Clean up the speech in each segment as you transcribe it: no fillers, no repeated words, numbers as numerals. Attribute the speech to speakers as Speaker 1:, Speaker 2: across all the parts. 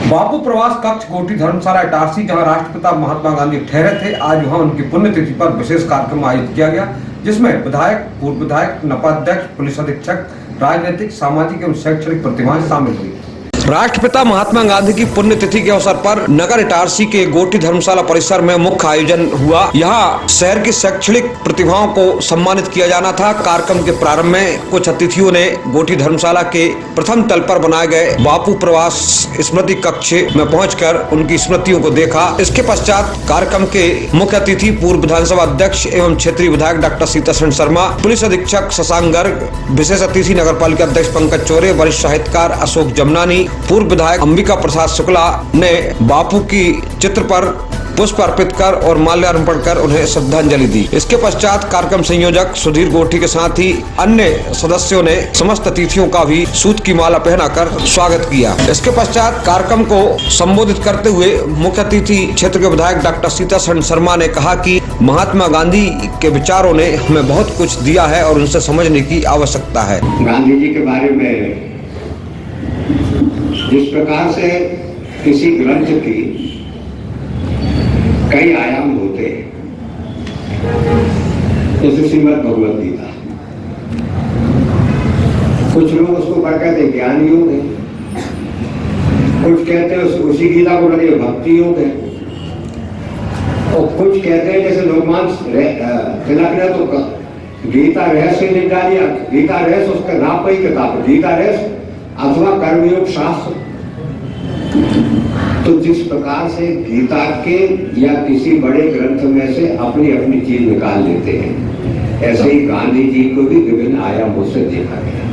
Speaker 1: बापू प्रवास कक्ष गोटी धर्मशाला इटारसी, जहां राष्ट्रपिता महात्मा गांधी ठहरे थे, आज वहां उनकी पुण्यतिथि पर विशेष कार्यक्रम आयोजित किया गया, जिसमें विधायक, पूर्व विधायक, नपाध्यक्ष, पुलिस अधीक्षक, राजनीतिक, सामाजिक एवं शैक्षणिक प्रतिभाएं शामिल हुई। राष्ट्रपिता महात्मा गांधी की पुण्यतिथि के अवसर पर नगर इटारसी के गोटी धर्मशाला परिसर में मुख्य आयोजन हुआ। यहाँ शहर की शैक्षणिक प्रतिभाओं को सम्मानित किया जाना था। कार्यक्रम के प्रारंभ में कुछ अतिथियों ने गोटी धर्मशाला के प्रथम तल पर बनाए गए बापू प्रवास स्मृति कक्ष में पहुंचकर उनकी स्मृतियों को देखा। इसके पश्चात कार्यक्रम के मुख्य अतिथि पूर्व विधानसभा अध्यक्ष एवं क्षेत्रीय विधायक डॉक्टर सीतासरण शर्मा, पुलिस अधीक्षक शशांक गर्ग, विशेष अतिथि नगर पालिका अध्यक्ष पंकज चौरे, वरिष्ठ साहित्यकार अशोक जमनानी, पूर्व विधायक अंबिका प्रसाद शुक्ला ने बापू की चित्र पर पुष्प अर्पित कर और माल्यार्पण कर उन्हें श्रद्धांजलि दी। इसके पश्चात कार्यक्रम संयोजक सुधीर गोठी के साथ ही अन्य सदस्यों ने समस्त अतिथियों का भी सूत की माला पहनाकर स्वागत किया। इसके पश्चात कार्यक्रम को संबोधित करते हुए मुख्य अतिथि क्षेत्र के विधायक डॉक्टर सीतासरण शर्मा ने कहा कि महात्मा गांधी के विचारों ने हमें बहुत कुछ दिया है और उनसे समझने की आवश्यकता है।
Speaker 2: गांधी जी के बारे में जिस प्रकार से किसी ग्रंथ की कई आयाम होते हैं, जैसे श्रीमद् भगवद गीता, कुछ लोग उसको पढ़ कहते ज्ञान योग है, कुछ कहते हैं उसी गीता को पढ़े भक्ति योग है, और कुछ कहते हैं जैसे लोकमान तिलक ने तो गीता रहस्य निकालिया, गीता रहस्य उसका नाम ही किताब गीता रहस्य अथवा कर्मयोग शास्त्र। तो जिस प्रकार से गीता के या किसी बड़े ग्रंथ में से अपनी अपनी चीज निकाल लेते हैं, ऐसे ही गांधी जी को भी विभिन्न आयामों से देखा गया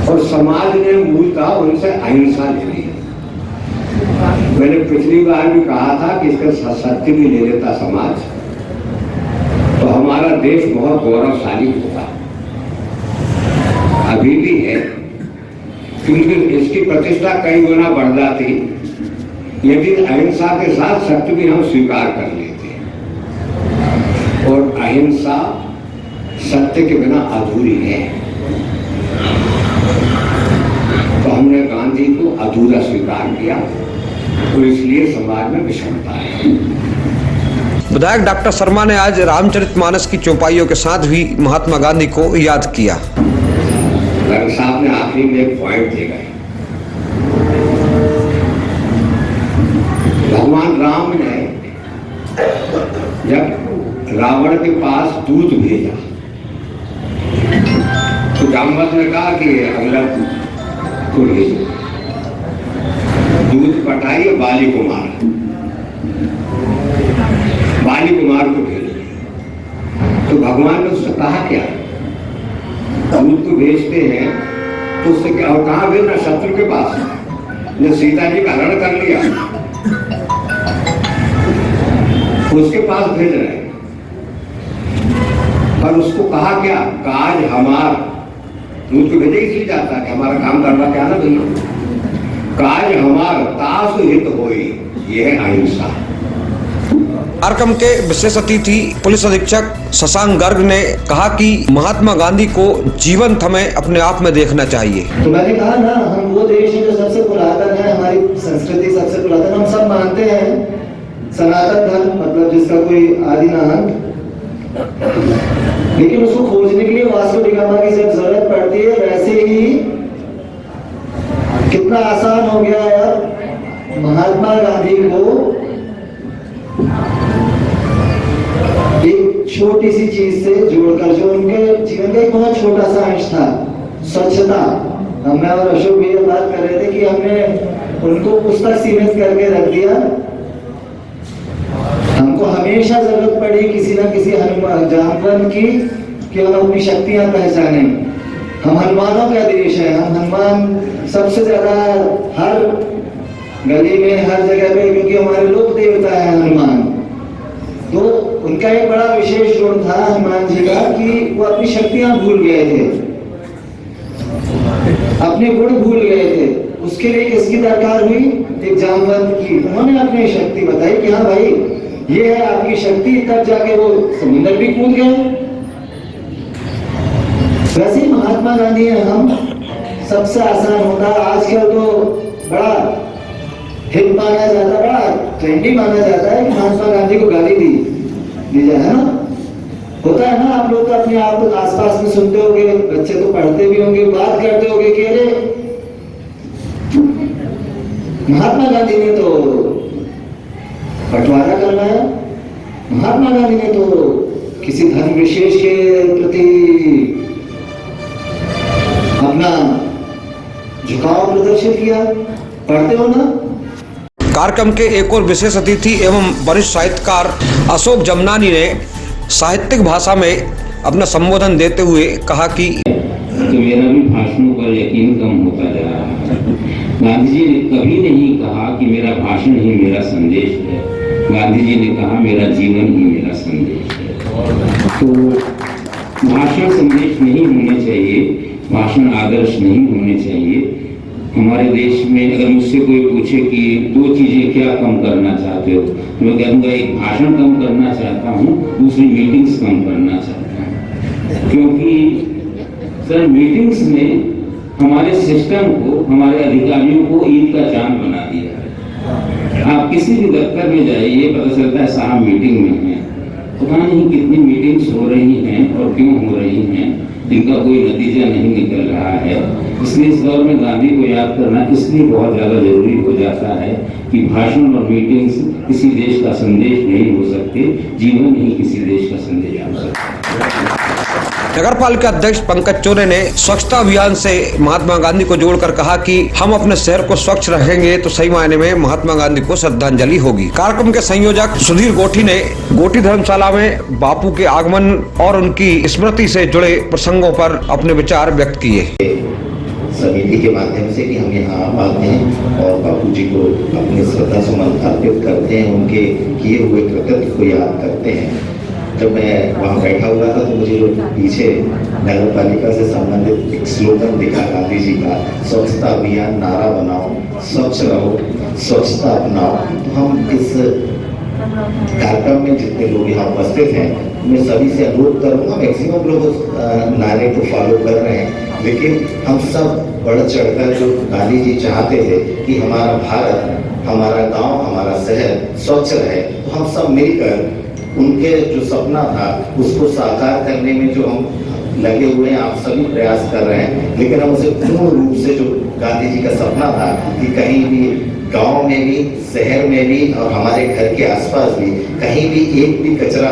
Speaker 2: और समाज ने मूलतः उनसे अहिंसा ले ली। मैंने पिछली बार भी कहा था कि इसका सत्य भी ले लेता समाज तो हमारा देश बहुत गौरवशाली होता, अभी भी है, क्योंकि इसकी प्रतिष्ठा कई गुना बढ़ जाती यदि अहिंसा के साथ सत्य भी हम स्वीकार कर लेते, और अहिंसा सत्य के बिना अधूरी है। तो हमने गांधी को अधूरा स्वीकार किया तो इसलिए समाज में विषमता है।
Speaker 1: विधायक डॉक्टर शर्मा ने आज रामचरितमानस की चौपाइयों के साथ भी महात्मा गांधी को याद किया।
Speaker 2: गर्ग साहब ने आखिरी में एक पॉइंट दे गए, भगवान राम ने जब रावण के पास दूध भेजा तो जामवंत ने कहा कि अगला को भेजो, दूध पटाइए, बाली को मारा, बाली कुमार को भेजो। तो भगवान ने उससे कहा क्या, दूध को भेजते हैं तो उससे क्या, और कहाँ भेजना, शत्रु के पास, ने सीता जी का हरण कर लिया उसके पास भेज रहे हैं, पर उसको कहा क्या, काज हमार, दूध को भेजे इसलिए जाता है कि हमारा काम करना क्या ना भैया, काज हमार तासु हित होई, यह है अहिंसा।
Speaker 1: कार्यक्रम के विशेष अतिथि पुलिस अधीक्षक शशांक गर्ग ने कहा कि महात्मा गांधी को जीवंत हमें अपने आप में देखना चाहिए।
Speaker 3: तो मैंने कहा ना, हम वो देश है जो सबसे पुरातन है, हमारी संस्कृति सबसे पुरातन, हम सब मानते हैं सनातन धर्म, मतलब जिसका कोई आदि ना अंत, लेकिन उसको खोजने के लिए वास्को डी गामा की जब जरूरत पड़ती है, वैसे ही कितना आसान हो गया यार महात्मा गांधी को एक छोटी सी चीज से जोड़कर, जो उनके जीवन का एक बहुत छोटा सा अंश था, स्वच्छता। मैं और अशोक भैया बात कर रहे थे कि हमने उनको उस तक सीमित करके रख दिया। हमको हमेशा जरूरत पड़ी किसी ना किसी जानवर की कि हम अपनी शक्तियां पहचाने। हम हनुमानों का देश है, हम हनुमान सबसे ज्यादा हर गली में हर जगह पे, क्योंकि हमारे लोक देवता है हनुमान। तो उनका एक बड़ा विशेष गुण था हनुमान जी का कि वो अपनी शक्तियां भूल गए थे, अपने गुण भूल गए थे। उसके लिए किसकी दरकार हुई, एक जामवंत की। उन्होंने अपनी शक्ति बताई कि हाँ भाई ये है आपकी शक्ति, तब जाके वो समुद्र भी कूद गए। वैसे ही महात्मा गांधी है, हम सबसे आसान होता है आजकल तो हिट माना जाता, बड़ा ट्रेंडी माना जाता है कि महात्मा गांधी को गाली दी जाए, है ना? होता है ना, आप लोग तो अपने आप आसपास में सुनते होंगे, बच्चे तो पढ़ते भी होंगे, बात करते होंगे कि अरे महात्मा गांधी ने तो बंटवारा करवाया, महात्मा गांधी ने तो किसी धर्म विशेष के प्रति अपना झुकाव प्रदर्शित किया। पढ़ते हो ना?
Speaker 1: कार्यक्रम के एक और विशेष अतिथि एवं वरिष्ठ साहित्यकार अशोक जमनानी ने साहित्यिक भाषा में अपना संबोधन देते हुए कहा कि
Speaker 4: मेरा भी भाषणों पर यकीन कम होता जा रहा है। गांधी जी ने कभी नहीं कहा कि मेरा भाषण ही मेरा संदेश है। गांधी जी ने कहा मेरा जीवन ही मेरा संदेश है। तो भाषण संदेश नहीं होने चाहिए, भाषण आदर्श नहीं होने चाहिए। हमारे देश में अगर मुझसे कोई पूछे कि 2 चीजें क्या कम करना चाहते हो, तो मैं कहूँगा एक भाषण कम करना चाहता हूँ, दूसरी मीटिंग्स कम करना चाहता हूँ। क्योंकि सर मीटिंग्स ने हमारे सिस्टम को, हमारे अधिकारियों को ईद का चांद बना दिया है। आप किसी भी दफ्तर में जाइए, पता चलता है साहब मीटिंग में है। पता नहीं कितनी मीटिंग्स हो रही हैं और क्यों हो रही हैं, जिनका कोई नतीजा नहीं निकल रहा है। इसलिए इस दौर में गांधी को याद करना इसलिए बहुत ज़्यादा जरूरी हो जाता है कि भाषण और मीटिंग्स किसी देश का संदेश नहीं हो सकते, जीवन ही किसी देश का संदेश हो सकता है।
Speaker 1: नगर पालिका अध्यक्ष पंकज चोरे ने स्वच्छता अभियान से महात्मा गांधी को जोड़कर कहा कि हम अपने शहर को स्वच्छ रखेंगे तो सही मायने में महात्मा गांधी को श्रद्धांजलि होगी। कार्यक्रम के संयोजक सुधीर गोठी ने गोठी धर्मशाला में बापू के आगमन और उनकी स्मृति से जुड़े प्रसंगों पर अपने विचार व्यक्त किए।
Speaker 5: समिति के माध्यम से कि हम यहाँ आते हैं और बापू जी को अपने श्रद्धा सुमन अर्पित करते हैं, उनके किए हुए कृतित्व को याद करते हैं। जब मैं वहाँ बैठा हुआ था तो मुझे पीछे नगर पालिका से संबंधित एक स्लोगन दिखा गांधी जी का, स्वच्छता अभियान नारा बनाओ, स्वच्छ रहो, स्वच्छता अपनाओ। तो हम इस कार्यक्रम में जितने लोग यहाँ उपस्थित हैं, मैं सभी से अनुरोध करूँगा, मैक्सिमम लोग उस नारे को फॉलो कर रहे हैं, लेकिन हम सब बढ़ चढ़कर जो गांधी जी चाहते थे कि हमारा भारत, हमारा गांव, हमारा शहर स्वच्छ रहे, तो हम सब मिलकर उनके जो सपना था उसको साकार करने में जो हम लगे हुए हैं, आप सभी प्रयास कर रहे हैं। लेकिन हम उसे पूर्ण रूप से जो गांधी जी का सपना था कि कहीं भी गांव में भी, शहर में भी और हमारे घर के आसपास भी कहीं भी एक भी कचरा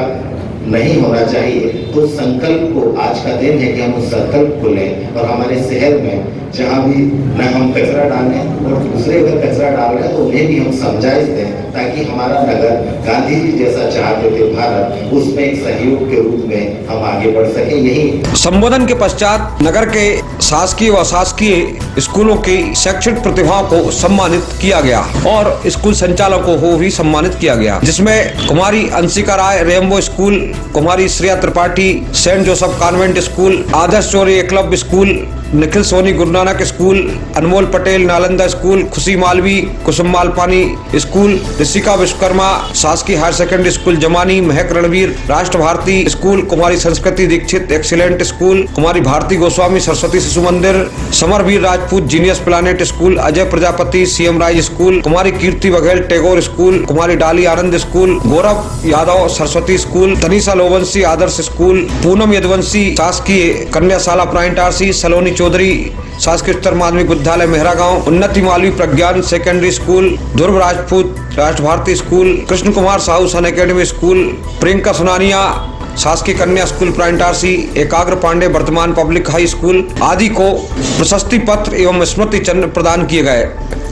Speaker 5: नहीं होना चाहिए, तो संकल्प को आज का दिन है कि हम उस संकल्प को लें और हमारे शहर में जहाँ भी न हम कचरा डालें और दूसरे अगर कचरा डाल रहे हैं तो उन्हें भी हम समझाइश दें, ताकि हमारा नगर गांधी जी जैसा चाहते थे भारत, उसमें एक सहयोग के रूप में हम आगे बढ़ सके। यही
Speaker 1: संबोधन के पश्चात नगर के शासकीय व अशासकीय स्कूलों की शैक्षणिक प्रतिभाओं को सम्मानित किया गया और स्कूल संचालकों को भी सम्मानित किया गया, जिसमें कुमारी अंशिका राय रेम्बो स्कूल, कुमारी Shreya Tripathi saint Joseph convent school, Adarsh Chauri Eklavya school, Nikhil Soni Guru Nanak school, Anmol Patel Nalanda school, Khushi Malvi Kusum Malpani school, Rishika Vishwakarma शासकीय हायर सेकेंडरी स्कूल जमानी, महक रणवीर राष्ट्र भारती स्कूल, कुमारी संस्कृति दीक्षित एक्सीलेंट स्कूल, कुमारी Bharti Goswami Saraswati Shishu Mandir, Samarveer Rajput genius planet school, Ajay Prajapati CM Raj school, कुमारी कीर्ति बघेल टैगोर स्कूल, कुमारी Dali Anand school, Gaurav Yadav Saraswati school, Tanisha Lovanshi Adarsh school, Poonam Yaduvanshi शासकीय कन्याशाला प्राइंटारसी, सलोनी चौधरी शासकीय उच्चतर माध्यमिक विद्यालय मेहरागांव, उन्नति मालवी प्रज्ञान सेकेंडरी स्कूल, ध्रुव राजपूत राष्ट्र भारती स्कूल, कृष्ण कुमार साहू सन अकेडमी स्कूल, प्रियंका सुनानिया शासकीय कन्या स्कूल प्राइंटारसी, एकाग्र पांडे वर्तमान पब्लिक हाई स्कूल आदि को प्रशस्ति पत्र एवं स्मृति चिन्ह प्रदान किए गए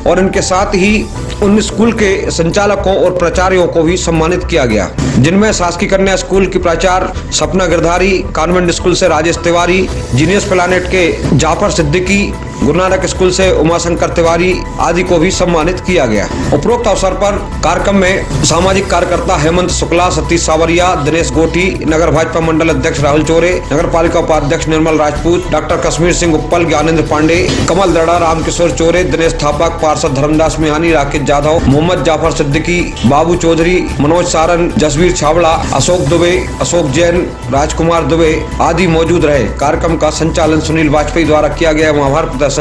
Speaker 1: और इनके साथ ही उन स्कूल के संचालकों और प्राचार्यों को भी सम्मानित किया गया, जिनमें शासकीय कन्या स्कूल की प्राचार्य सपना गिरधारी, कॉन्वेंट स्कूल से राजेश तिवारी, जीनियस प्लानेट के जाफर सिद्दीकी, गुरु नानक स्कूल से उमाशंकर तिवारी आदि को भी सम्मानित किया गया। उपरोक्त अवसर पर कार्यक्रम में सामाजिक कार्यकर्ता हेमंत शुक्ला, सतीश सावरिया, दिनेश गोठी, नगर भाजपा मंडल अध्यक्ष राहुल चोरे, नगर पालिका उपाध्यक्ष निर्मल राजपूत, डॉक्टर कश्मीर सिंह उप्पल, ज्ञानेंद्र पांडे, कमल दड़ा, रामकिशोर चोरे, दिनेश थापक, पार्षद धर्मदास मिहानी, राकेश जाधव, मोहम्मद जाफर सिद्दीकी, बाबू चौधरी, मनोज सारन, जसवीर छावड़ा, अशोक दुबे, अशोक जैन, राजकुमार दुबे आदि मौजूद रहे। कार्यक्रम का संचालन सुनील वाजपेयी द्वारा किया गया, आभार प्रदर्शन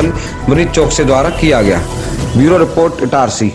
Speaker 1: विनीत चौकसे द्वारा किया गया। Bureau report Itarsi.